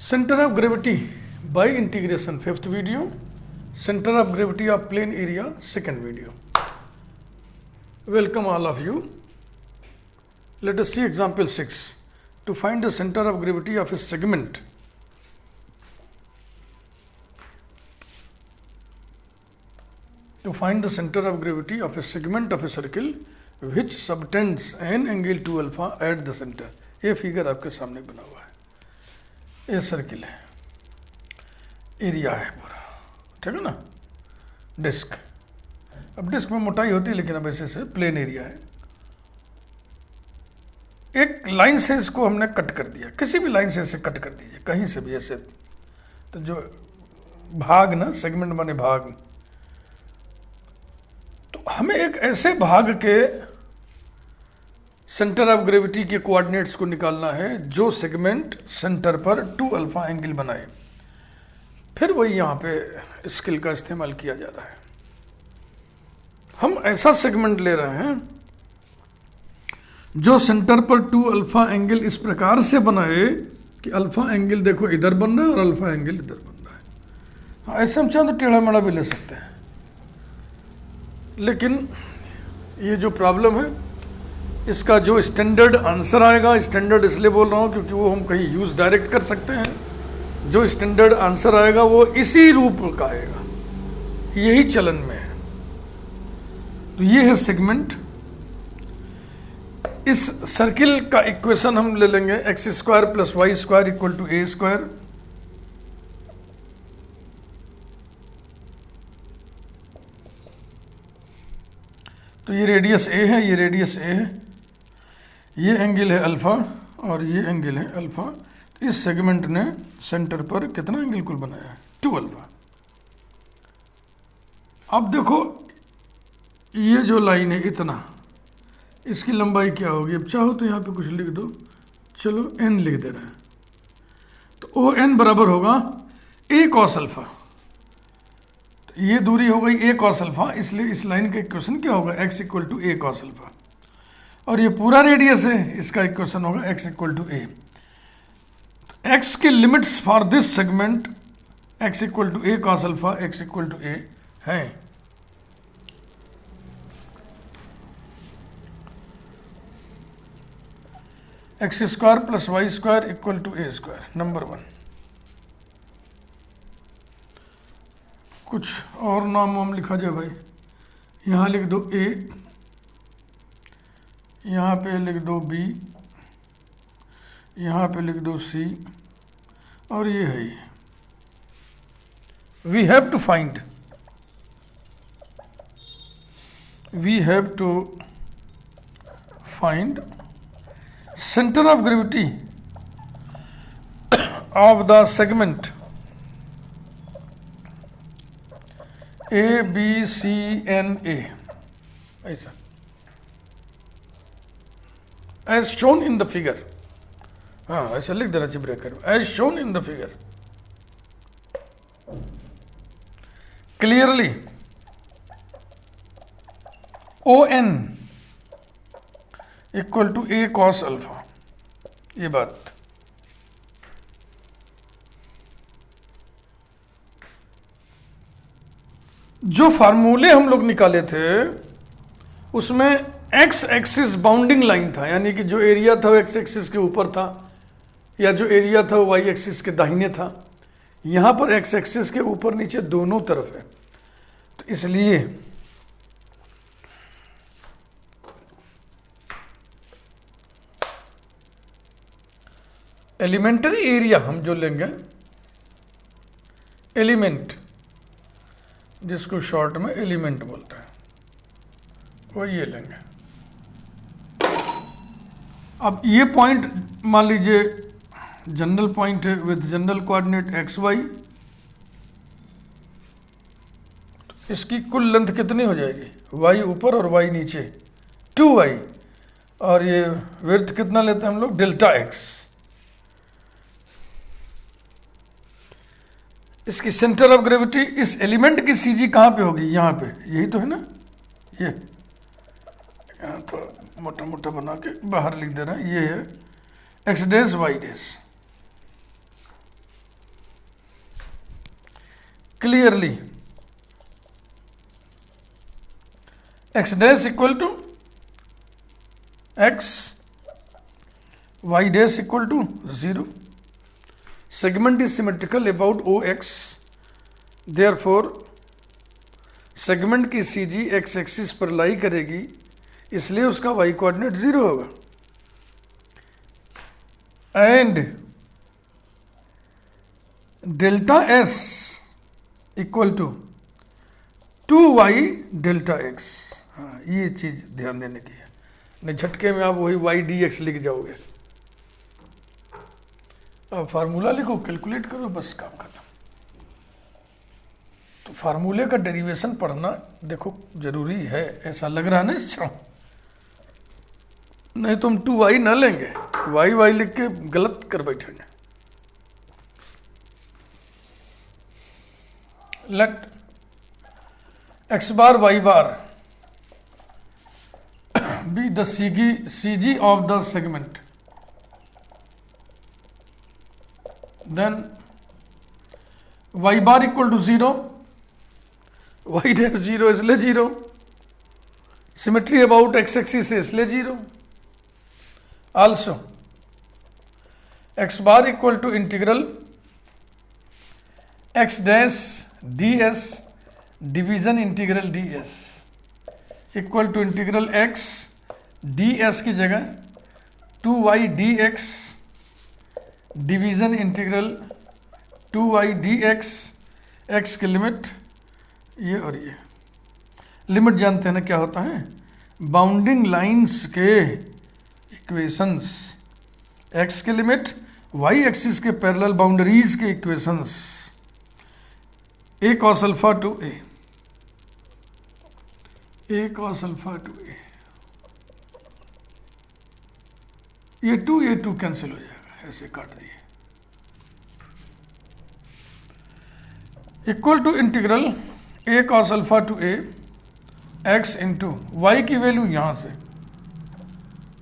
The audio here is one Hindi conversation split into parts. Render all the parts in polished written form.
Center of gravity by integration, fifth video. Center of gravity of plane area, second video. Welcome all of you. Let us see example 6. To find the center of gravity of a segment, to find the center of gravity of a segment of a circle which subtends an angle to alpha at the center. ये फिगर आपके सामने बना हुआ है, ये सर्किल है, एरिया है पूरा, ठीक है ना, डिस्क. अब डिस्क में मोटाई होती है लेकिन अब ऐसे से प्लेन एरिया है. एक लाइन से इसको हमने कट कर दिया, किसी भी लाइन से इसे कट कर दीजिए, कहीं से भी ऐसे. तो जो भाग ना, सेगमेंट माने भाग, तो हमें एक ऐसे भाग के सेंटर ऑफ ग्रेविटी के कोऑर्डिनेट्स को निकालना है जो सेगमेंट सेंटर पर 2 अल्फा एंगल बनाए. फिर वही यहाँ पे स्केल का इस्तेमाल किया जा रहा है. हम ऐसा सेगमेंट ले रहे हैं जो सेंटर पर 2 अल्फा एंगल इस प्रकार से बनाए कि अल्फा एंगल देखो इधर बन रहा है और अल्फा एंगल इधर बन रहा है. हाँ, ऐसे हम चाहें तो टेढ़ा मेढ़ा भी ले सकते हैं, लेकिन ये जो प्रॉब्लम है इसका जो स्टैंडर्ड आंसर आएगा, स्टैंडर्ड इसलिए बोल रहा हूँ क्योंकि वो हम कहीं यूज़ डायरेक्ट कर सकते हैं. जो स्टैंडर्ड आंसर आएगा वो इसी रूप का आएगा, यही चलन में है. तो ये है सेगमेंट. इस सर्किल का इक्वेशन हम ले लेंगे x square plus y square equal to a square. तो ये रेडियस ए है, ये रेडियस ए है, ये एंगल है अल्फा और ये एंगल है अल्फा. तो इस सेगमेंट ने सेंटर पर कितना एंगल कुल बनाया है? 2 अल्फा. अब देखो ये जो लाइन है इतना, इसकी लंबाई क्या होगी? अब चाहो तो यहाँ पे कुछ लिख दो, चलो n लिख दे रहे हैं. तो ओ एन बराबर होगा a cos अल्फा. तो ये दूरी हो गई a cos अल्फा, इसलिए इस लाइन का इक्वेशन क्या होगा? x equal to a cos alpha. और ये पूरा रेडियस है, इसका इक्वेशन होगा x equal to a. x के limits for this segment x equal to a cos alpha, x equal to a है. X square plus y square equal to a square, number 1. कुछ और नाम वाम लिखा जाए भाई, यहाँ लिख दो a, यहाँ पे लिख दो b, यहाँ पे लिख दो c, और ये है ये. We have to find center of gravity of the segment A, B, C, N, A, ऐसा, as shown in the figure. हाँ, ऐसा लिख देना चाहिए ब्रैकेट में, as shown in the figure. Clearly ON equal to a cos alpha. ये बात जो फार्मूले हम लोग निकाले थे उसमें x एक्सिस बाउंडिंग लाइन था, यानी कि जो एरिया था वो x एक्सिस के ऊपर था या जो एरिया था वो y एक्सिस के दाहिने था. यहाँ पर x एक्सिस के ऊपर नीचे दोनों तरफ है. तो इसलिए एलिमेंट्री एरिया हम जो लेंगे, एलिमेंट जिसको शॉर्ट में एलिमेंट बोलते हैं, वो ये लेंगे. अब ये पॉइंट मान लीजिए जनरल पॉइंट है with general coordinate x y. इसकी कुल लेंथ कितनी हो जाएगी? y ऊपर और y नीचे, 2y. और ये विड्थ कितना लेते हैं हम लोग? Delta x. इसकी सेंटर ऑफ ग्रेविटी इस एलिमेंट की सीजी कहाँ पे होगी? यहाँ पे, यही तो है ना. ये यहाँ थोड़ा मोटा मोटा बना के बाहर लिख दे रहा है, ये है x dash y dash. Clearly x dash equal to x, y dash equal to 0. Segment is symmetrical about O x, therefore segment की सी जी एक्स एक्सिस पर लाई करेगी, इसलिए उसका वाई कोऑर्डिनेट 0 होगा. And delta s equal to 2y delta x. हाँ, ये चीज ध्यान देने की है, नहीं झटके में आप वही वाई डी एक्स लिख जाओगे. अब फार्मूला लिखो, कैलकुलेट करो, बस काम खत्म. तो फार्मूले का डेरिवेशन पढ़ना देखो जरूरी है, ऐसा लग रहा है ना इस क्षण, नहीं तो हम 2y ना लेंगे, y लिख के गलत कर बैठेंगे. Let x bar y bar be the CG of the segment, then y bar equal to 0, y dash 0 इसलिए 0, सिमेट्री अबाउट x एक्सिस है इसलिए 0. Also x bar equal to integral x dash ds division integral ds equal to integral x ds की जगह 2y dx division integral 2y dx, x की लिमिट ये और ये. लिमिट जानते हैं ना क्या होता है, बाउंडिंग लाइंस के इक्वेशंस. x की लिमिट y एक्सिस के पैरेलल बाउंड्रीज के equations. a cos alpha to a cos alpha to a, ये 2 कैंसिल हो जाएगा, ऐसे काट दिए. Equal to integral a cos alpha to a x into y की वैल्यू यहां से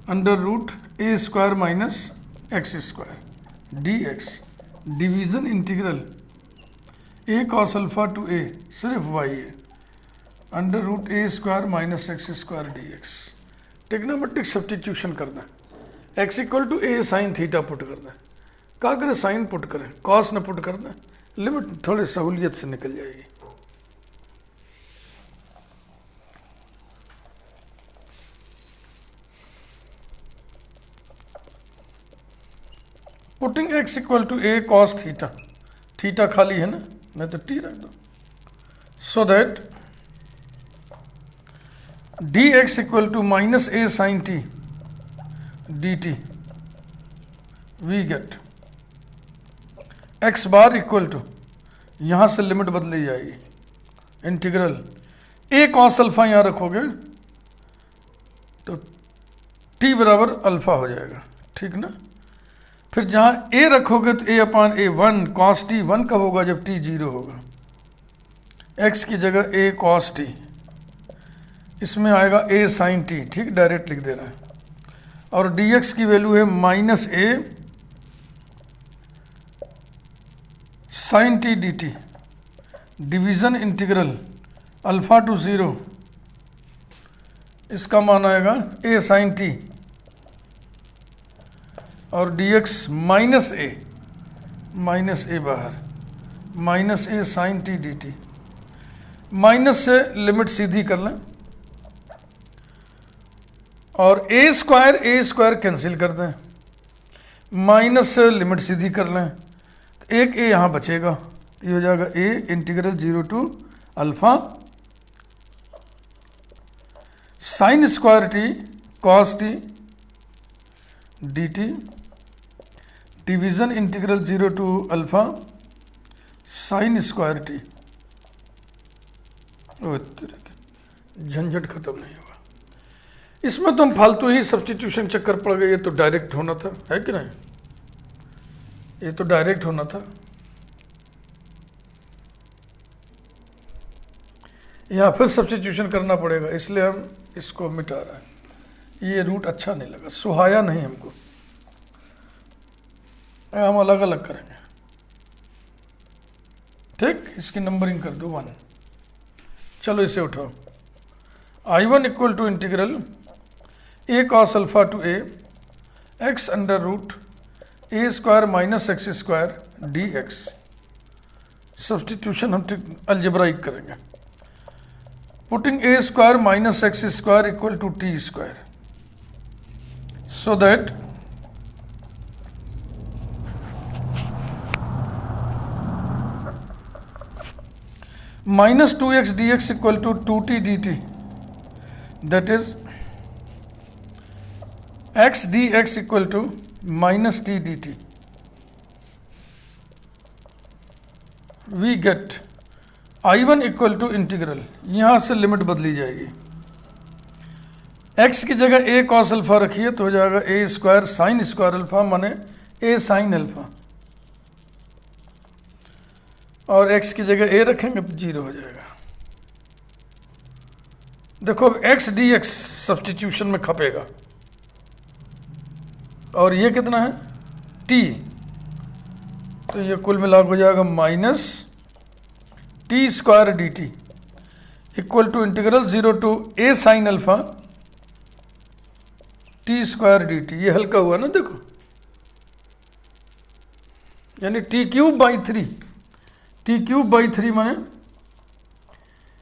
under root a square minus x square d x division integral a cos alpha to a सिर्फ y है under root a square minus x square d x. Trigonometric substitution करना, x equal to a sine theta put करना. क्या करें, साइन पुट करें, कॉस न पुट करना, लिमिट थोड़ी सहूलियत से निकल जाएगी. Putting x equal to a cos theta, theta खाली है ना, मैं तो t रख दो, so that dx equal to minus a sine t dt, we get x bar equal to, यहां से लिमिट बदली जाएगी, इंटीग्रल a cos अल्फा यहां रखोगे तो t बराबर अल्फा हो जाएगा, ठीक ना. फिर जहां a रखोगे तो a upon a 1 cos t 1 कब होगा, जब t 0 होगा. x की जगह a cos t, इसमें आएगा a sin t, ठीक, डायरेक्ट लिख दे रहा है. और dx की वैल्यू है minus a sin t dt division integral alpha two 0, इसका मान आएगा a sin t और dx माइनस a बाहर minus a sin t dt. Minus से लिमिट सीधी कर लें और a स्क्वायर कैंसिल कर दें, माइनस से लिमिट सीधी कर लें, एक a यहाँ बचेगा, ये हो जाएगा a integral 0 to alpha sine square t cos t dt division integral 0 to alpha sine square t. झंझट खत्म नहीं होगा इसमें, तो हम फालतू ही सब्स्टिट्यूशन चक्कर पड़ गए. ये तो डायरेक्ट होना था, है कि नहीं, ये तो डायरेक्ट होना था. यहाँ फिर सब्स्टिट्यूशन करना पड़ेगा, इसलिए हम इसको मिटा रहे हैं. ये रूट अच्छा नहीं लगा, सुहाया नहीं हमको, हम अलग अलग करेंगे, ठीक, इसकी नंबरिंग कर दो 1। चलो इसे उठाओ। I1 equal to integral a cos alpha to a x under root a square minus x square d x. Substitution हम अलजेब्राइक करेंगे। Putting a square minus x square equal to t square, so that minus 2x dx equal to 2t dt, that is x dx equal to minus t dt. We get I1 equal to integral, यहाँ से लिमिट बदली जाएगी। x की जगह a cos अल्फा रखिए तो हो जाएगा a square sine square alpha माने a साइन अल्फा, और x की जगह a रखेंगे तो 0 हो जाएगा। देखो अब x dx सब्सटीट्यूशन में खपेगा, और ये कितना है t, तो ये कुल मिला हो जाएगा minus T square D T equal to integral 0 to a sine alpha T square D T. ये हल्का हुआ ना, देखो, यानी T cube by 3, T cube by 3 माने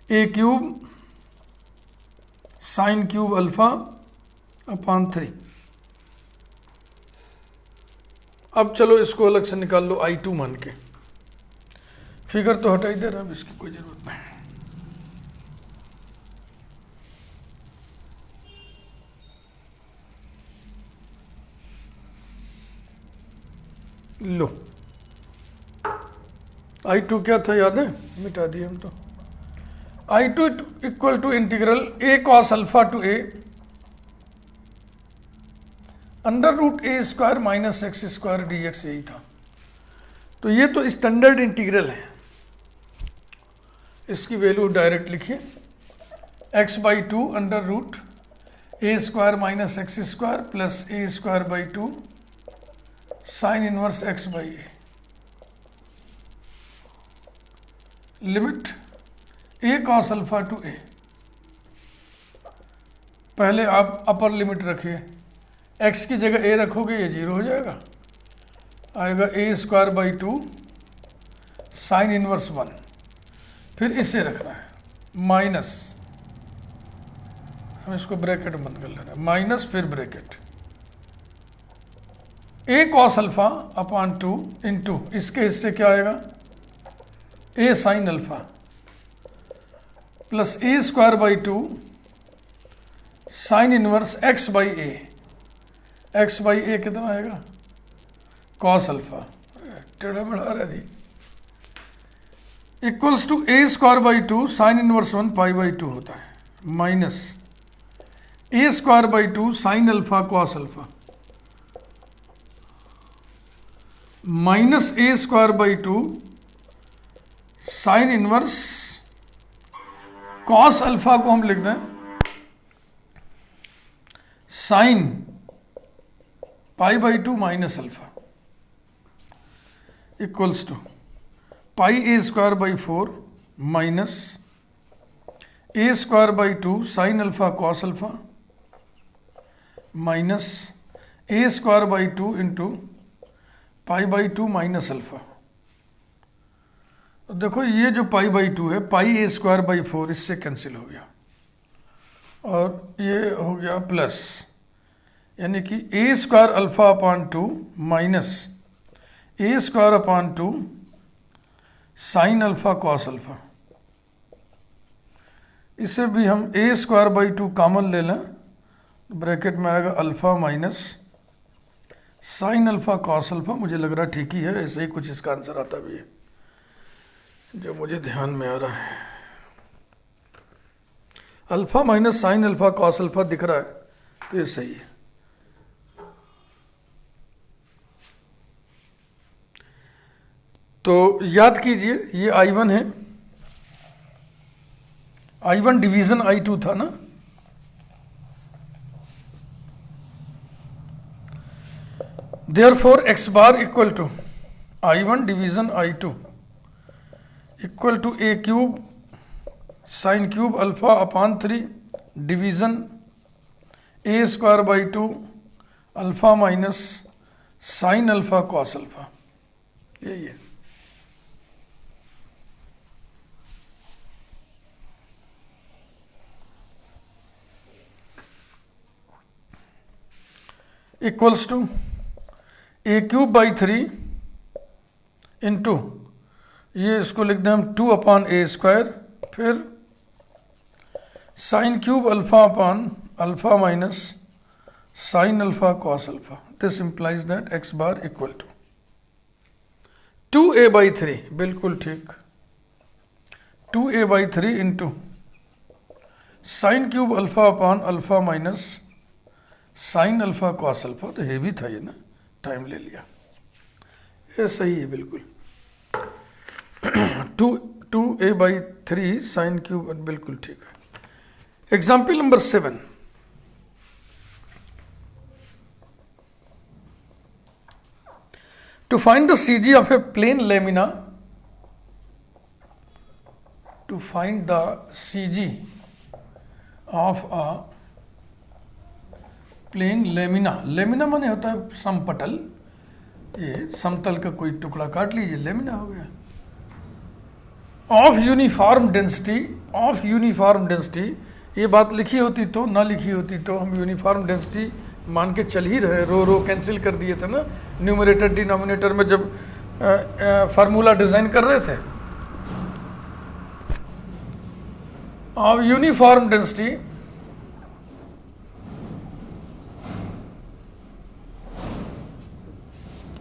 A cube sine cube alpha upon 3। अब चलो इसको अलग से निकाल लो I2 मान के। फिगर तो हटा ही दे रहा, अब इसकी कोई जरूरत नहीं। लो I2 क्या था याद है, मिटा दिए हम तो। I2 equal to integral a cos alpha to a under root a square minus x square d x, यही था। तो ये तो स्टैंडर्ड इंटीग्रल है, इसकी वैल्यू डायरेक्ट लिखिए, x by 2 under root a square minus x square plus a square by 2 sine inverse x by a। Limit a cos alpha to a, पहले आप अपर लिमिट रखिए, x की जगह a रखोगे ये 0 हो जाएगा, आएगा a square by 2 sine inverse 1, फिर इसे रखना है माइनस, हम इसको ब्रैकेट बंद कर लेना है, माइनस फिर bracket a cos alpha upon 2 into इसके हिस्से क्या आएगा a sine alpha plus a square by 2 sine inverse x by a, x by a कितना आएगा cos अल्फा, टेढ़ा बढ़ा रहा जी, equals to a square by 2 sine inverse 1 pi by 2 होता है minus a square by 2 sine alpha cos alpha minus a square by 2 sine inverse cos alpha को हम लिख दें sine pi by 2 minus alpha equals to pi a square by 4 minus a square by 2 sine alpha cos alpha minus a square by 2 into pi by 2 minus alpha. तो देखो ये जो पाई बाई 2 है, पाई a स्क्वायर बाई 4 इससे कैंसिल हो गया, और ये हो गया प्लस, यानी कि a square alpha upon 2 minus a square upon 2 sine alpha cos alpha. इसे भी हम a स्क्वायर बाई 2 कॉमन ले लें, ब्रैकेट में आएगा alpha minus sine alpha cos alpha. मुझे लग रहा ठीक ही है, ऐसे ही कुछ इसका आंसर आता भी है जो मुझे ध्यान में आ रहा है। Alpha minus sine alpha cos alpha दिख रहा है तो ये सही है। तो याद कीजिए ये I1 है, I1 डिवीजन I2 था ना, therefore x bar equal to I1 division I2 equal to a cube sine cube alpha upon 3 division a square by 2 alpha minus sine alpha cos alpha, यही है। Equals to a cube by 3 into ये इसको लिख दें हम 2 अपान ए स्क्वायर, फिर sine cube alpha upon alpha minus sine alpha cos alpha. This implies that x bar equal to 2a by 3, बिल्कुल ठीक, 2a by 3 into sine cube alpha upon alpha minus sine alpha cos alpha. तो हेवी था ये ना, टाइम ले लिया, ये सही है बिल्कुल। 2a बाई 3 साइन क्यूब, बिल्कुल ठीक है। Example number 7, to find the CG of a plane lamina, to find the CG of a plane lamina, lamina माने होता है समपटल, ये समतल का कोई टुकड़ा काट लीजिए, लेमिना हो गया। Of uniform density, of uniform density, ये बात लिखी होती तो, ना लिखी होती तो हम यूनिफॉर्म डेंसिटी मान के चल ही रहे, रो रो कैंसिल कर दिए थे ना न्यूमरेटर डिनोमिनेटर में जब फार्मूला डिजाइन कर रहे थे। Of uniform density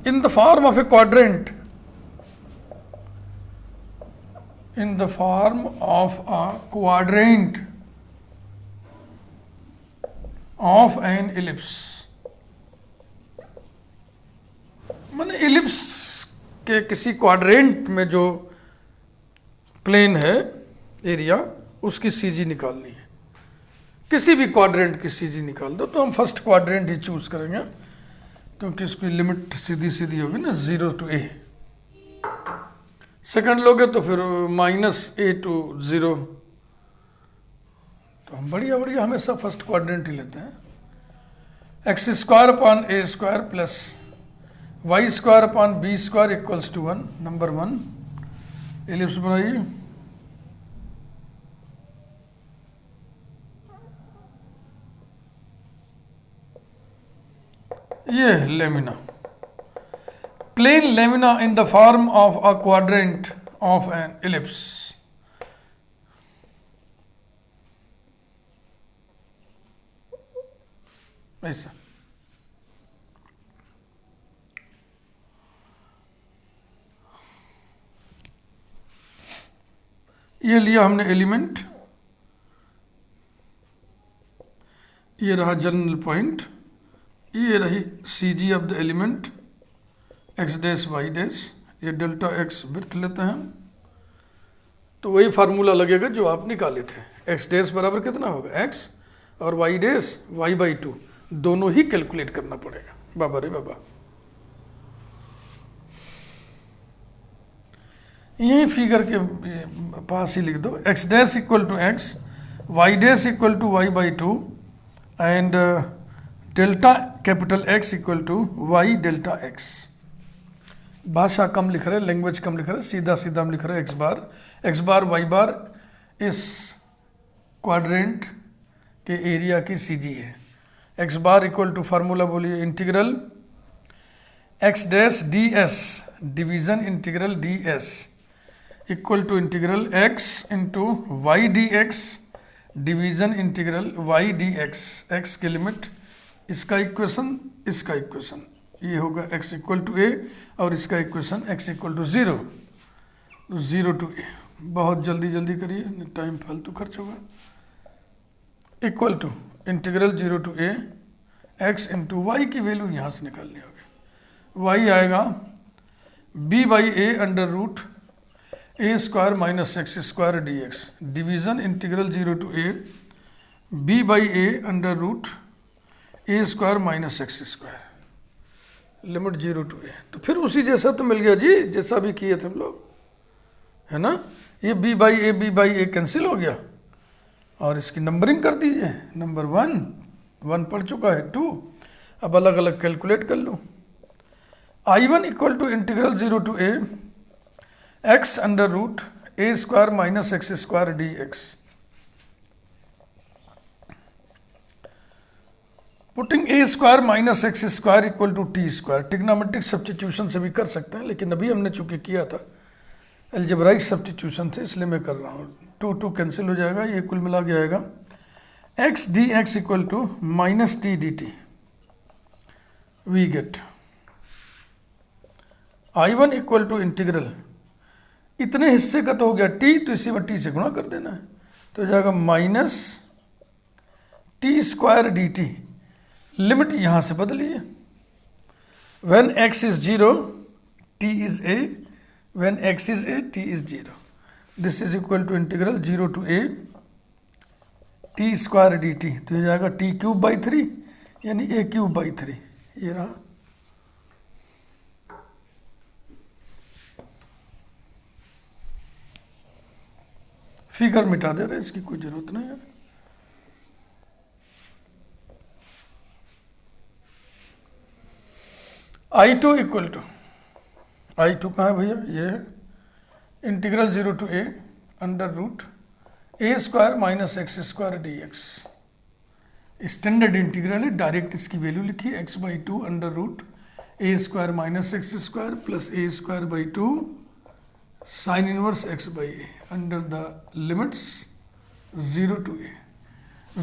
in the form of a quadrant, in the form of a quadrant of an ellipse, माने इलिप्स के किसी क्वाड्रेंट में जो प्लेन है एरिया, उसकी सीजी निकालनी है। किसी भी क्वाड्रेंट की सीजी निकाल दो, तो हम फर्स्ट क्वाड्रेंट ही चूज करेंगे क्योंकि इसकी लिमिट सीधी सीधी होगी ना, 0 to a। सेकंड लोगे तो फिर -a to 0। तो हम बढ़िया बढ़िया हमेशा फर्स्ट क्वाड्रेंट ही लेते हैं। X square upon a square plus y square upon b square equals to 1। Number 1 ellipse बनाइए। ये lamina, plane lamina in the form of a quadrant of an ellipse. ऐसा ये लिया हमने एलिमेंट, ये रहा जनरल पॉइंट, ये रही C G of the element X dash Y dash, ये डेल्टा एक्स विड्थ लेते हैं। तो वही फार्मूला लगेगा जो आप निकाले थे, एक्स डैश बराबर कितना होगा एक्स, और वाई डैश वाई बाई 2, दोनों ही कैलकुलेट करना पड़ेगा। बाबा रे बाबा, यही फिगर के पास ही लिख दो, x dash equal to x, y dash equal to y by 2 and delta capital x equal to y delta x. भाषा कम लिख रहे हैं, लैंग्वेज कम लिख रहे हैं, सीधा सीधा हम लिख रहे हैं एक्स बार वाई बार इस क्वाड्रेंट के एरिया की सीजी है। X bar equal to formula बोलिए integral X dash D S, division integral D S equal to integral X into Y D x division integral Y D X. X की लिमिट, इसका इक्वेशन, इसका इक्वेशन, ये होगा x इक्वल टू ए और इसका equation x equal to 0, 0 to A. बहुत जल्दी जल्दी करिए, टाइम फालतू खर्च होगा। Equal to integral 0 to A x into y की वैल्यू यहाँ से निकालनी होगी। y आएगा b by a under root a square minus x square d x, division integral 0 to a b by a under root a square minus x square, limit 0 to a. तो फिर उसी जैसा तो मिल गया जी, जैसा भी किए थे हम लोग, है ना। ये बी बाई ए कैंसिल हो गया और इसकी नंबरिंग कर दीजिए। नंबर 1 पढ़ चुका है, 2 अब अलग अलग कैलकुलेट कर लूँ। I1 equal to integral 0 to a x under root a square minus x square d x. Putting a square minus x square equal to t square, trigonometric substitution से भी कर सकते हैं, लेकिन अभी हमने चूंकि किया था अलजेब्राइक सब्स्टिट्यूशन से, इसलिए मैं कर रहा हूँ। 2 कैंसिल हो जाएगा, ये कुल मिला के आएगा x d x equal to minus t d t. We get I1 equal to integral, इतने हिस्से का तो हो गया टी, तो इसी में टी से गुणा कर देना है, तो हो जाएगा minus T square D t. Limit यहां से बदलिए, when x is 0 t is a, when x is a t is 0। This is equal to integral 0 to a t square D t, तो हो जाएगा टी क्यूब बाई 3 यानी ए क्यूब बाई 3। ये रहा। फिगर मिटा दे रहे, इसकी कोई जरूरत नहीं है। I2 इक्वल टू, I2 कहाँ है भैया, ये है integral 0 to a under root a square minus x square d x. Standard integral है, डायरेक्ट इसकी वैल्यू लिखी x by 2 under root a square minus x square plus a square by 2 sine inverse x by a under the limits 0 to a.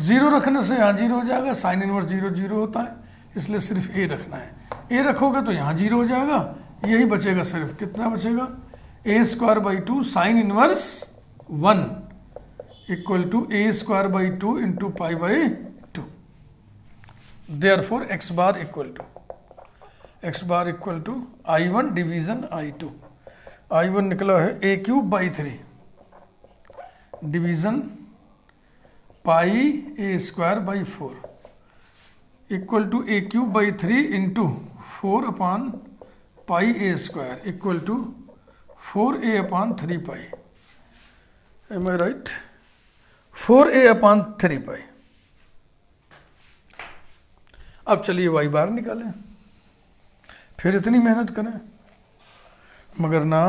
0 रखने से यहाँ 0 हो जाएगा, साइन इनवर्स 0 0 होता है, इसलिए सिर्फ ए रखना है। ए रखोगे तो यहाँ 0 हो जाएगा, यही बचेगा सिर्फ, कितना बचेगा a square by 2 sine inverse 1 equal to a square by 2 into pi by 2। Therefore x bar equal to I1 division I2। I1 निकला है a cube by 3 division pi a square by 4 equal to a cube by 3 into 4 upon pi a square equal to 4a upon 3 pi. Am I right? 4a upon 3 pi. अब चलिए वाई बार निकालें, फिर इतनी मेहनत करें, मगर ना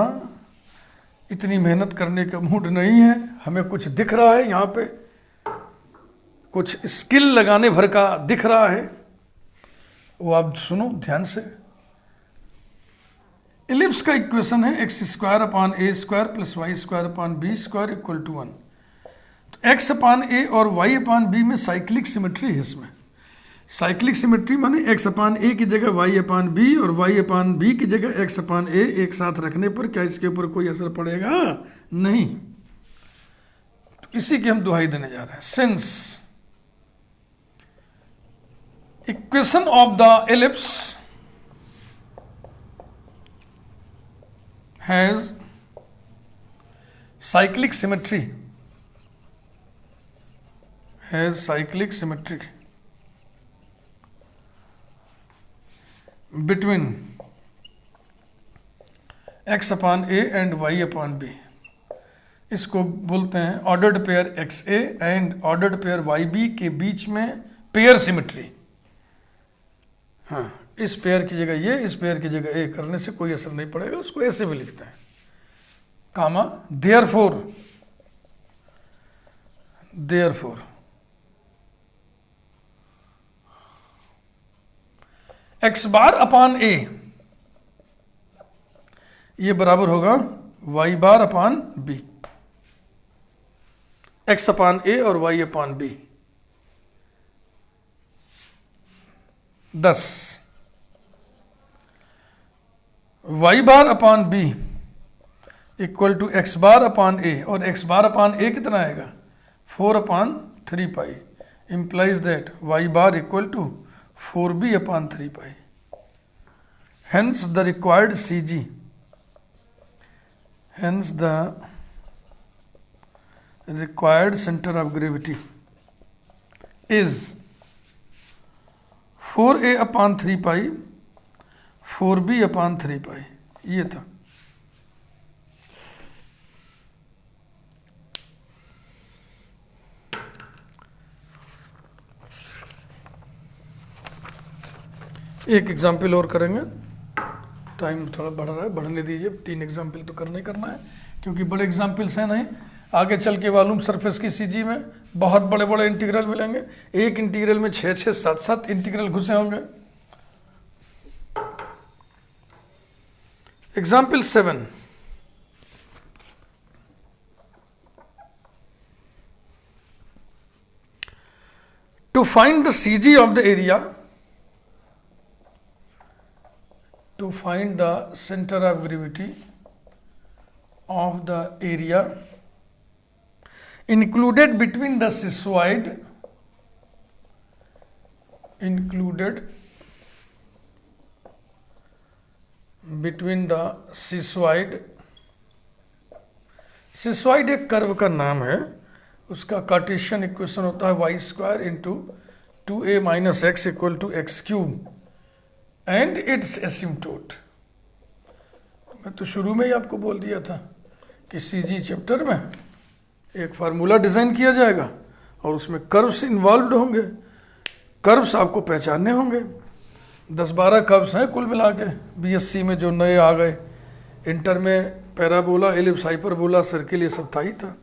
इतनी मेहनत करने का मूड नहीं है। हमें कुछ दिख रहा है यहाँ पे, कुछ स्किल लगाने भर का दिख रहा है, वो आप सुनो ध्यान से। इलिप्स का इक्वेशन है x square upon a square plus y square upon b square equal to 1। तो एक्स अपान ए और वाई अपान बी में साइक्लिक सिमेट्री है। इसमें साइक्लिक सिमेट्री माने एक्स अपान ए की जगह वाई अपान बी और वाई अपान बी की जगह एक्स अपान ए एक साथ रखने पर क्या इसके ऊपर कोई असर पड़ेगा? नहीं। तो इसी की हम दुहाई देने जा रहे हैं। Since equation of the ellipse has cyclic symmetry between x upon a and y upon b। इसको बोलते हैं ordered pair x a and ordered pair y b के बीच में पेयर सिमेट्री। हाँ, इस पेयर की जगह ये, इस पेयर की जगह ए करने से कोई असर नहीं पड़ेगा, उसको ऐसे भी लिखते हैं कामा देयरफॉर एक्स बार अपान ए ये बराबर होगा y bar upon b. X upon a और y upon b 10। Y bar upon b equal to x bar upon a, और एक्स बार अपान ए कितना आएगा 4 अपान 3 पाई, implies that y bar equal to 4b upon 3 pi. Hence the required CG, hence the required center of gravity is 4a upon 3 pi, 4b upon 3 pi. ये था। एक एग्जाम्पल और करेंगे, टाइम थोड़ा बढ़ रहा है, बढ़ने दीजिए, 3 एग्जाम्पल तो करना ही करना है क्योंकि बड़े एग्जाम्पल्स हैं नहीं। आगे चल के वॉल्यूम सरफेस की सीजी में बहुत बड़े बड़े इंटीग्रल मिलेंगे, एक इंटीग्रल में 6 7 इंटीग्रल घुसे होंगे। Example 7, to find the CG of the area, to find the center of gravity of the area included between the cissoid, included between the cissoid, सिसोइड एक कर्व का नाम है, उसका कार्टेशियन इक्वेशन होता है y square into 2a minus x equal to x cube and its asymptote. मैं तो शुरू में ही आपको बोल दिया था कि सीजी चैप्टर में एक फार्मूला डिज़ाइन किया जाएगा और उसमें कर्व्स इन्वॉल्व होंगे, कर्व्स आपको पहचानने होंगे। 10-12 कर्व्स हैं कुल मिला के बीएससी में जो नए आ गए, इंटर में पैराबोला, एलिप्स, हाइपरबोला, सर्किल, ये सब था ही था।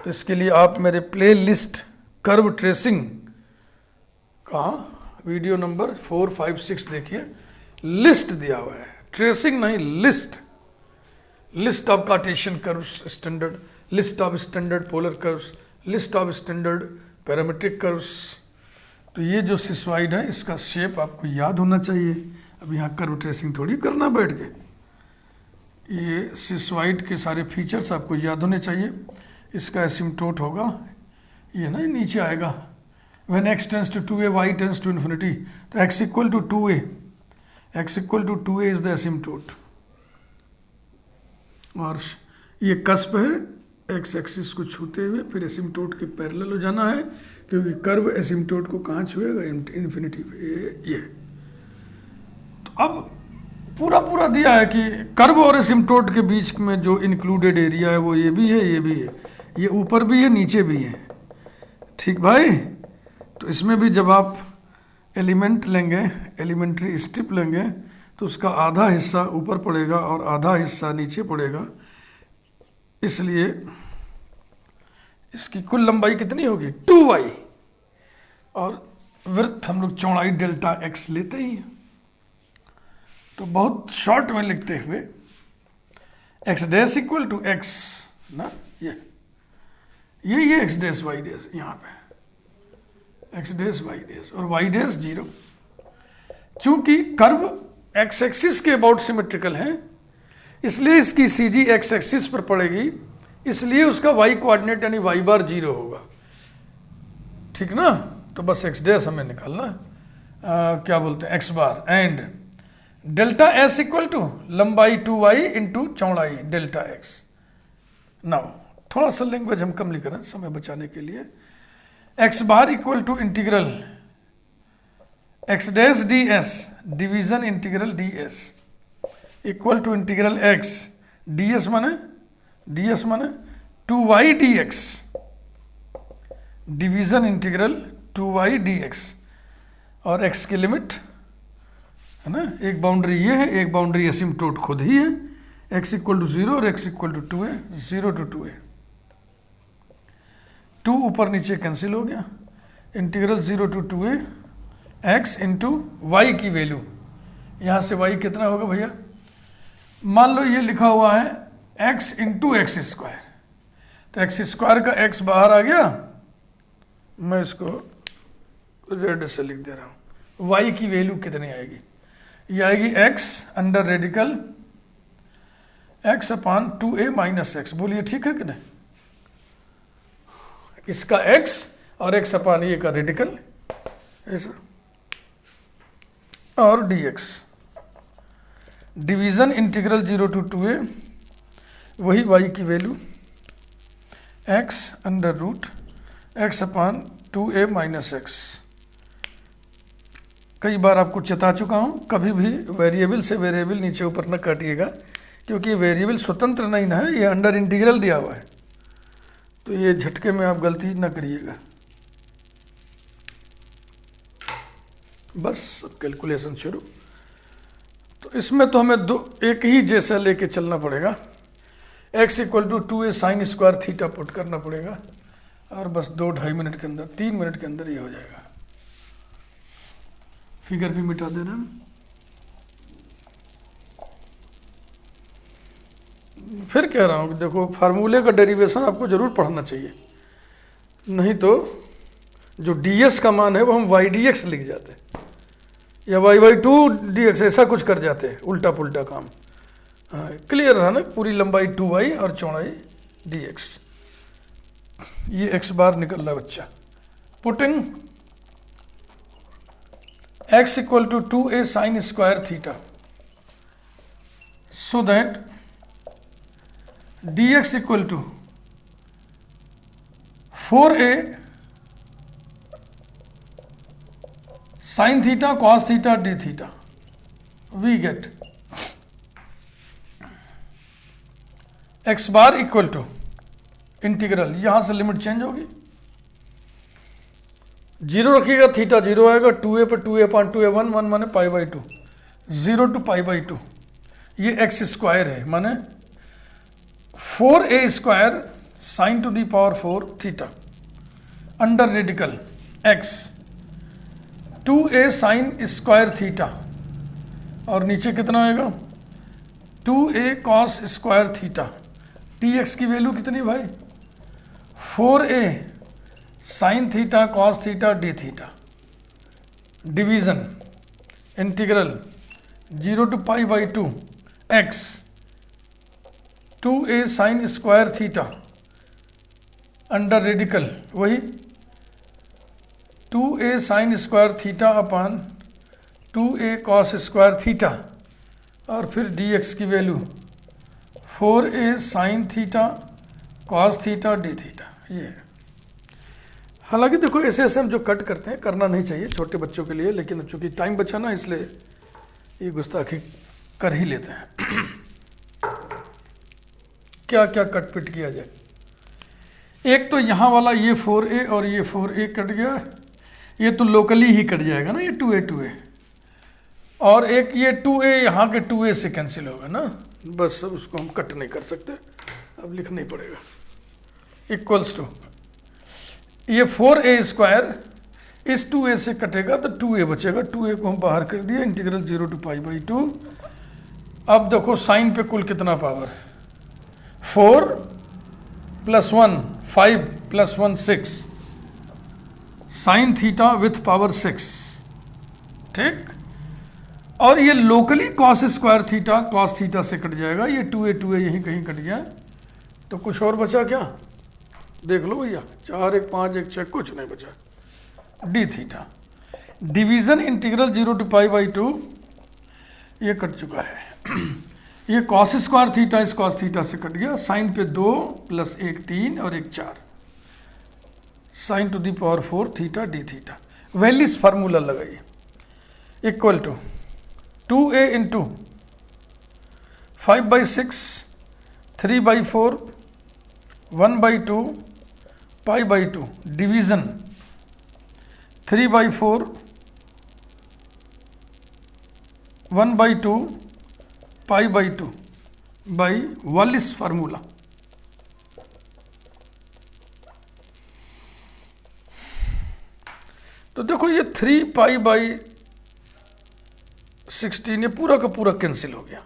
तो इसके लिए आप मेरे प्ले लिस्ट कर्व ट्रेसिंग का वीडियो नंबर 4, 5, 6 देखिए, लिस्ट दिया हुआ है, ट्रेसिंग नहीं list, list of Cartesian curves standard, list of standard polar curves, list of standard parametric curves. तो ये जो सिसोइड है इसका शेप आपको याद होना चाहिए। अब यहाँ कर्व ट्रेसिंग थोड़ी करना बैठ के, ये सिसोइड के सारे फीचर्स आपको याद होने चाहिए। इसका एसिम्टोट होगा ये ना, नीचे आएगा when x tends to 2a y tends to infinity, तो x equal to 2a, x equal to 2a is the asymptote. और ये कस्प है x एक्सिस को छूते हुए, फिर एसिम्टोट के पैरेलल हो जाना है क्योंकि कर्व एसिम्टोट को कहाँ छुएगा, इन्फिनिटी पे। ये तो अब पूरा दिया है कि कर्व और एसिम्टोट के बीच में जो इंक्लूडेड एरिया है वो ये भी है, ये भी है, ये ऊपर भी है, नीचे भी है। ठीक भाई, तो इसमें भी जब आप एलिमेंट लेंगे, एलिमेंट्री स्ट्रिप लेंगे, तो उसका आधा हिस्सा ऊपर पड़ेगा और आधा हिस्सा नीचे पड़ेगा। इसलिए इसकी कुल लंबाई कितनी होगी 2y, और वृत्त हम लोग चौड़ाई डेल्टा x लेते ही हैं। तो बहुत शॉर्ट में लिखते हुए x dash equal to x ना, ये x डैश y डैश, यहाँ पे x डैश y डैश और y डैश 0। चूंकि कर्व x एक्सिस के अबाउट सिमेट्रिकल है, इसलिए इसकी सीजी x एक्सिस पर पड़ेगी, इसलिए उसका y कोऑर्डिनेट यानी y बार 0 होगा। ठीक ना, तो बस x डैश हमें निकालना क्या बोलते हैं x bar, and delta s equal to लंबाई 2y इंटू चौड़ाई डेल्टा x। नाउ थोड़ा सा लैंग्वेज हम कम लिख रहे हैं समय बचाने के लिए। x bar equal to integral x dash D S, division integral D S equal to integral x d s माने 2y d x, division integral 2y d x, और x की लिमिट है ना, एक बाउंड्री ये है, एक बाउंड्री एसिम्टोट खुद ही है, x इक्वल टू 0 और x equal to 2a, 0 to 2a, 2 ऊपर नीचे कैंसिल हो गया, integral 0 to 2a x into y की वैल्यू, यहाँ से y कितना होगा भैया, मान लो ये लिखा हुआ है x इंटू एक्स स्क्वायर, तो एक्स स्क्वायर का x बाहर आ गया, मैं इसको रेड से लिख दे रहा हूँ। y की वैल्यू कितनी आएगी, ये आएगी x under radical x upon 2a minus x. बोलिए ठीक है कि नहीं, इसका x और x अपान ये का रेडिकल ऐसा, और dx, division integral 0 to 2a, वही y की value x under root x upon 2a minus x. कई बार आपको चेता चुका हूँ, कभी भी वेरिएबल से वेरिएबल नीचे ऊपर न काटिएगा, क्योंकि वेरिएबल स्वतंत्र नहीं ना है, ये अंडर इंटीग्रल दिया हुआ है, तो ये झटके में आप गलती न करिएगा। बस अब कैलकुलेशन शुरू। तो इसमें तो हमें दो एक ही जैसा लेके चलना पड़ेगा। x equal to 2a sine square theta put करना पड़ेगा और बस 2-2.5 मिनट के अंदर 3 मिनट के अंदर ये हो जाएगा। फिगर भी मिटा देना। फिर कह रहा हूँ कि देखो फार्मूले का डेरिवेशन आपको जरूर पढ़ना चाहिए, नहीं तो जो ds का मान है वो हम y/dx लिख जाते हैं या y/2 dx ऐसा कुछ कर जाते हैं, उल्टा पुल्टा काम। हाँ क्लियर रहा ना, पूरी लंबाई 2y और चौड़ाई dx। ये x बार निकल रहा बच्चा। Putting x equal to 2a sine square theta so that dx equal to 4a sine theta cos theta d theta, we get x bar equal to integral, यहां से लिमिट चेंज होगी, 0 रखिएगा थीटा 0 आएगा, 2a पर 2a/2a 1 माने π/2, 0 to π/2, ये x स्क्वायर है माने 4a square sine to the power 4 theta under radical x 2a sine square theta और नीचे कितना आएगा 2a cos square theta. dx की वैल्यू कितनी भाई 4a sine theta cos theta d theta, division integral 0 to π/2 x 2a sine square theta under radical वही 2a sine square theta upon 2a cos square theta और फिर dx की value 4a sine theta cos theta d theta. ये हालांकि देखो ऐसे ऐसे हम जो कट करते हैं करना नहीं चाहिए छोटे बच्चों के लिए, लेकिन अब चूंकि टाइम बचा ना इसलिए ये गुस्ताखी कर ही लेते हैं। क्या क्या कट पिट किया जाए, एक तो यहाँ वाला ये 4a और ये 4a कट गया, ये तो लोकली ही कट जाएगा ना, ये 2a और एक ये 2a यहाँ के 2a से कैंसिल होगा ना, बस अब उसको हम कट नहीं कर सकते, अब लिखना ही पड़ेगा। इक्वल्स टू ये 4a स्क्वायर इस 2a से कटेगा तो 2a बचेगा, 2a को हम बाहर कर दिया, इंटीग्रल 0 to π/2। अब देखो साइन पे कुल कितना power 4 + 1 5 + 1 6 sine theta with power 6, ठीक। और ये locally cos square theta cos theta से कट जाएगा, ये 2a यहीं कहीं कट गया, तो कुछ और बचा क्या देख लो भैया, 4 1 5 1 6 कुछ नहीं बचा, d theta. Division integral 0 to π/2 ये कट चुका है। ये कॉस स्क्वायर थीटा इस कॉस थीटा से कट गया, साइन पे 2 + 1 3 और 1 4 sine to the power 4 theta d theta. Wallis formula लगाइए, equal to 2a into 5/6 3/4 1/2 π/2 division 3/4 1/2 π/2 by Wallis formula. तो देखो ये 3π/16 ये पूरा का पूरा कैंसिल हो गया,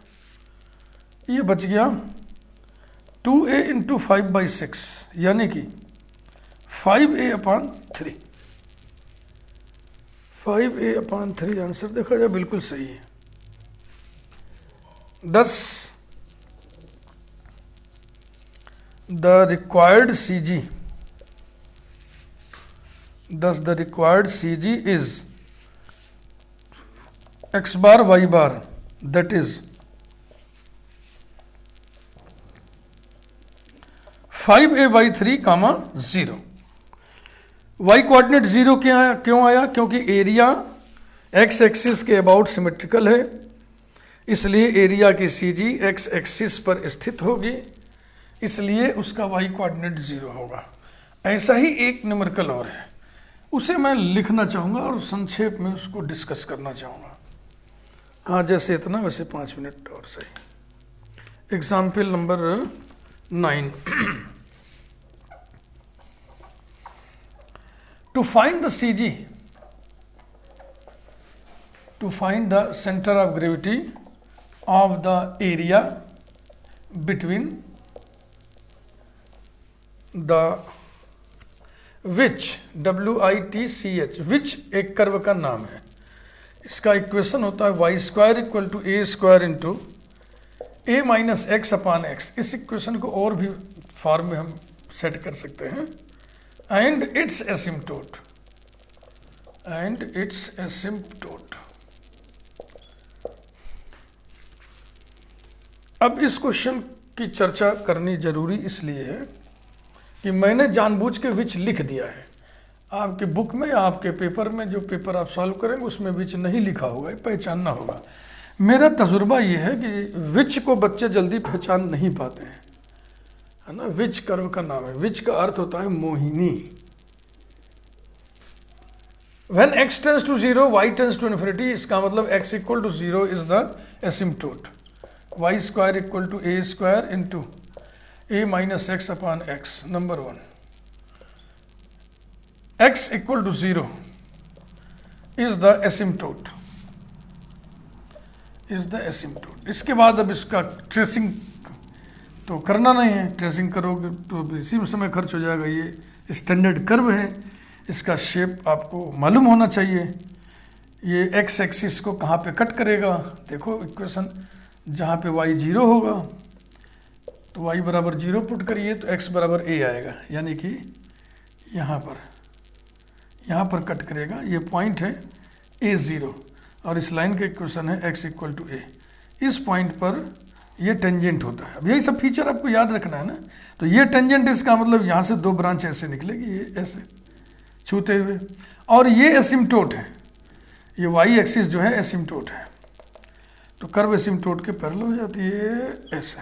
ये बच गया 2a इंटू 5/6 यानी कि 5a/3, 5a/3 आंसर देखा जाए बिल्कुल सही है। 10 the required CG is x bar y bar, that is 5a/3, 0। y coordinate 0 क्यों आया, क्योंकि एरिया x एक्सिस के अबाउट सिमेट्रिकल है, इसलिए एरिया की CG x एक्सिस पर स्थित होगी, इसलिए उसका y कोऑर्डिनेट 0 होगा। ऐसा ही एक न्यूमेरिकल और है, उसे मैं लिखना चाहूँगा और संक्षेप में उसको डिस्कस करना चाहूँगा। हाँ, जैसे इतना वैसे 5 मिनट और सही। Example number 9। To find the CG, to find the center of gravity of the area between the which, WITCH, which एक कर्व का नाम है। इसका इक्वेशन होता है y square equal to a square into a minus x upon x. इस इक्वेशन को और भी फॉर्म में हम सेट कर सकते हैं। And it's asymptote, and it's asymptote. अब इस क्वेश्चन की चर्चा करनी जरूरी इसलिए है कि मैंने जानबूझ के विच लिख दिया है। आपके बुक में या आपके पेपर में, जो पेपर आप सॉल्व करेंगे उसमें विच नहीं लिखा होगा, पहचानना होगा। मेरा तजुर्बा ये है कि विच को बच्चे जल्दी पहचान नहीं पाते हैं, है ना। विच कर्व का नाम है। विच का अर्थ होता है Mohini. When x tends to 0, y tends to infinity, इसका मतलब x equal to 0 is the asymptote. y square equal to a square into a minus x upon x. Number 1. x equal to 0 is the asymptote. Is the asymptote. इसके बाद अब इसका ट्रेसिंग तो करना नहीं है। ट्रेसिंग करोगे तो इसी में समय खर्च हो जाएगा। ये स्टैंडर्ड कर्व है, इसका शेप आपको मालूम होना चाहिए। ये एक्स एक्सिस को कहाँ पे कट करेगा, देखो इक्वेशन, जहाँ पे y 0 होगा तो y बराबर 0 पुट करिए तो x बराबर a आएगा, यानी कि यहाँ पर कट करेगा। ये पॉइंट है a0 और इस लाइन का इक्वेशन है x इक्वल टू a। इस पॉइंट पर ये टेंजेंट होता है। अब यही सब फीचर आपको याद रखना है ना। तो ये टेंजेंट, इसका मतलब यहाँ से 2 ब्रांच ऐसे निकलेगी, ये ऐसे छूते हुए, और ये एसिम्पटोट है। ये वाई एक्सिस जो है एसिम्पटोट है, तो कर्व एसिम्पटोट के पैरेलल हो जाती है ऐसे।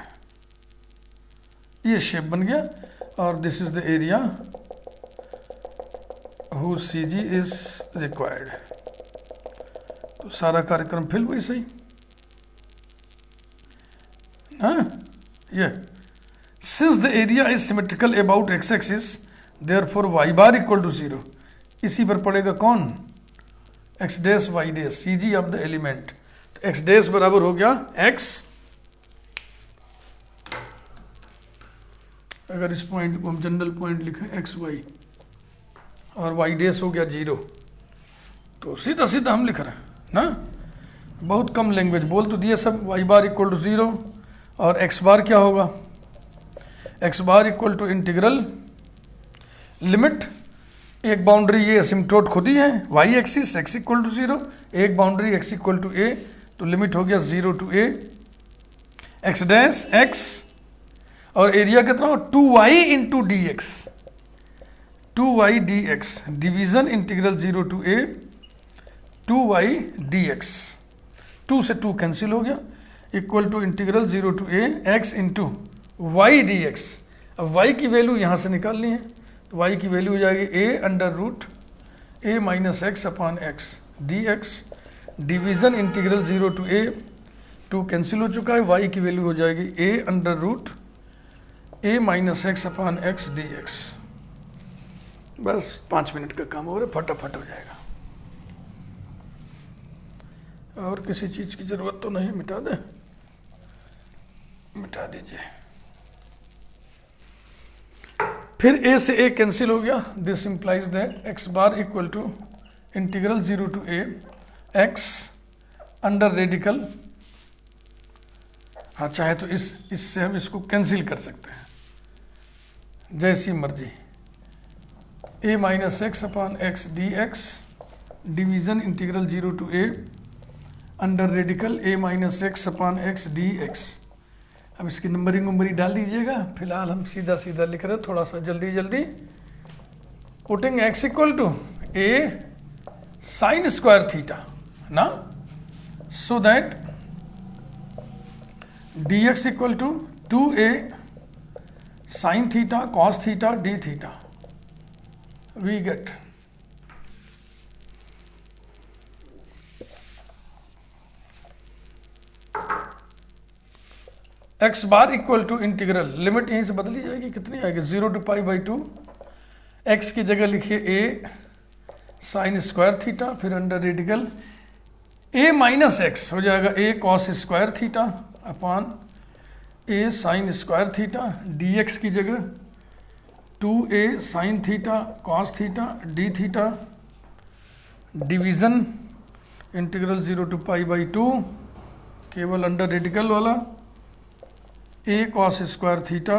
ये शेप बन गया और this is the area who CG is required. तो सारा कार्यक्रम फिल हुई सही। हाँ, ये since the area is symmetrical about x axis therefore y bar equal to 0। इसी पर पड़ेगा कौन, x dash y dash, CG of the element. तो x डैश बराबर हो गया x, अगर इस पॉइंट को हम जनरल पॉइंट लिखें एक्स वाई, और y डैश हो गया 0, तो सीधा सीधा हम लिख रहे हैं ना। बहुत कम लैंग्वेज बोल तो दिए सब। y बार इक्वल टू 0 और x बार क्या होगा, x bar equal to integral limit, एक बाउंड्री ये एसिम्पटोट खुद ही है y axis x equal to 0, एक boundary x equal to a, तो लिमिट हो गया 0 to a x dash x, और एरिया कितना हो 2y into d x, 2y dx, division integral 0 to a 2y dx, 2 से 2 कैंसिल हो गया, equal to integral 0 to a x into Y D x. अब y की वैल्यू यहाँ से निकालनी है, तो y की वैल्यू हो जाएगी a under root a minus x upon x d x, division integral 0 to a, 2 cancel हो चुका है, y की वैल्यू हो जाएगी a under root a minus x upon x d x. बस 5 मिनट का काम हो रहा है, फटाफट हो जाएगा। और किसी चीज़ की ज़रूरत तो नहीं, मिटा दें, मिटा दीजिए। फिर a से a कैंसिल हो गया, this implies that x bar equal to integral 0 to a x under radical, हाँ चाहे तो इससे हम इसको कैंसिल कर सकते हैं जैसी मर्जी, a minus x upon x d x, division integral 0 to a under radical a minus x upon x d x. अब इसकी नंबरिंग डाल दीजिएगा। फिलहाल हम सीधा सीधा लिख रहे हैं, थोड़ा सा जल्दी जल्दी। Putting x equal to a sine square theta ना, so that dx equal to 2a sine theta cos theta d theta, we get x bar equal to integral, limit यहीं से बदली जाएगी, कितनी आएगी 0 to π/2। एक्स की जगह लिखिए ए साइन स्क्वायर थीटा, फिर under radical a minus x हो जाएगा a cos square theta upon a sine square theta, d x की जगह 2a sine theta cos theta d theta, division integral 0 to π/2 केवल अंडर रेडिकल वाला a cos square theta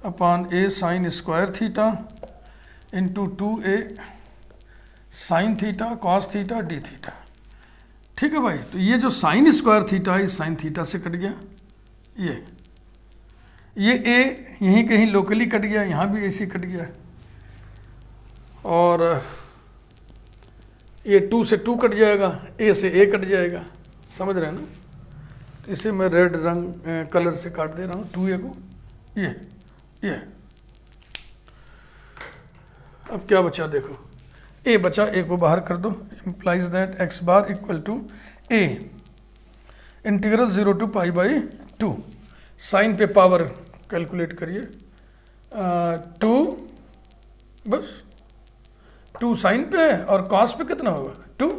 upon a sine square theta into 2a sine theta cos theta d theta. ठीक है भाई, तो ये जो साइन स्क्वायर थीटा है इस साइन थीटा से कट गया, ये ए यहीं कहीं लोकली कट गया, यहाँ भी ऐसे कट गया, और ये 2 से 2 कट जाएगा, ए से ए कट जाएगा, समझ रहे हैं ना। तो इसे मैं रेड रंग कलर से काट दे रहा हूँ 2a को, ये अब क्या बचा देखो, ए बचा, ए को बाहर कर दो, implies that x bar equal to a integral 0 to π/2। Sine पे पावर कैलकुलेट करिए, 2 बस 2 साइन पे है और कॉस पे कितना होगा 2,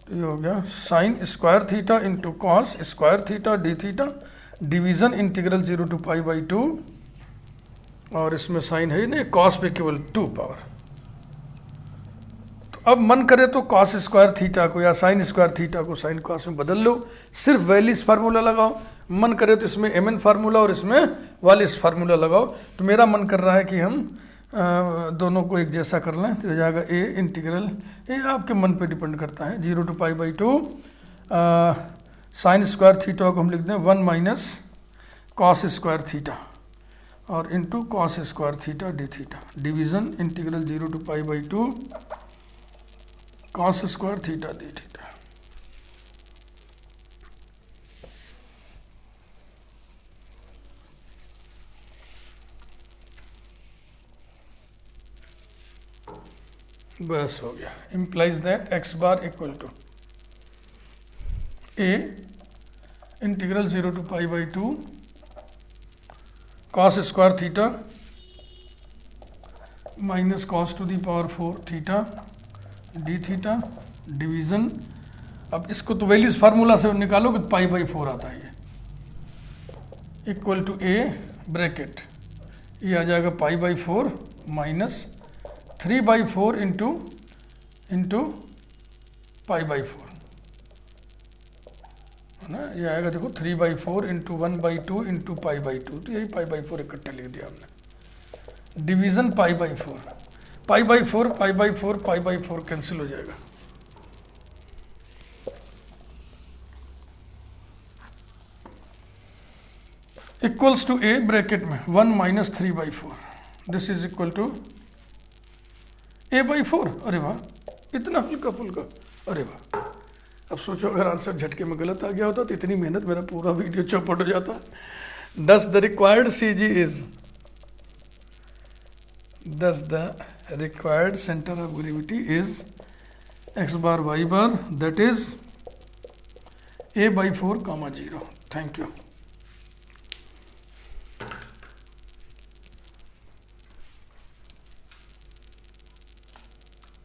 तो ये हो गया sign square theta into cos square theta d theta, division integral 0 to π/2, और इसमें साइन है ही नहीं, कॉस पे केवल 2 पावर। तो अब मन करे तो कॉस स्क्वायर थीटा को या साइन स्क्वायर थीटा को साइन कॉस में बदल लो, सिर्फ वैलिस फार्मूला लगाओ। मन करे तो इसमें mn फार्मूला और इसमें वालिस फार्मूला लगाओ। तो मेरा मन कर रहा है कि हम दोनों को एक जैसा कर लें, तो हो जाएगा ए इंटीग्रल, ये आपके मन पे डिपेंड करता है, 0 to π/2 साइन स्क्वायर थीटा को हम लिख दें 1 माइनस कॉस स्क्वायर थीटा और into cos square theta d theta, division integral 0 to π/2 cos square theta d theta. बस हो गया, implies that x bar equal to a integral 0 to π/2 cos square theta minus cos to the power 4 theta d theta, division, अब इसको तो वैलिस फार्मूला से निकालोगे तो π/4 आता है, ये इक्वल टू ए ब्रैकेट, ये आ जाएगा π/4 माइनस 3/4 इंटू π/4 है ना, ये आएगा देखो 3/4 इंटू 1/2 इंटू π/2, तो यही π/4 इकट्ठा लिख दिया हमने, डिवीज़न π/4 कैंसिल हो जाएगा। इक्वल्स टू ए ब्रैकेट में 1 minus 3/4, this is equal to a/4। अरे वाह, इतना हल्का फुल्का, अरे वाह। अब सोचो अगर आंसर झटके में गलत आ गया होता तो इतनी मेहनत, मेरा पूरा वीडियो चौपट हो जाता। Thus the required CG is, thus the required center of gravity is x bar y bar, that is a/4, 0। Thank you.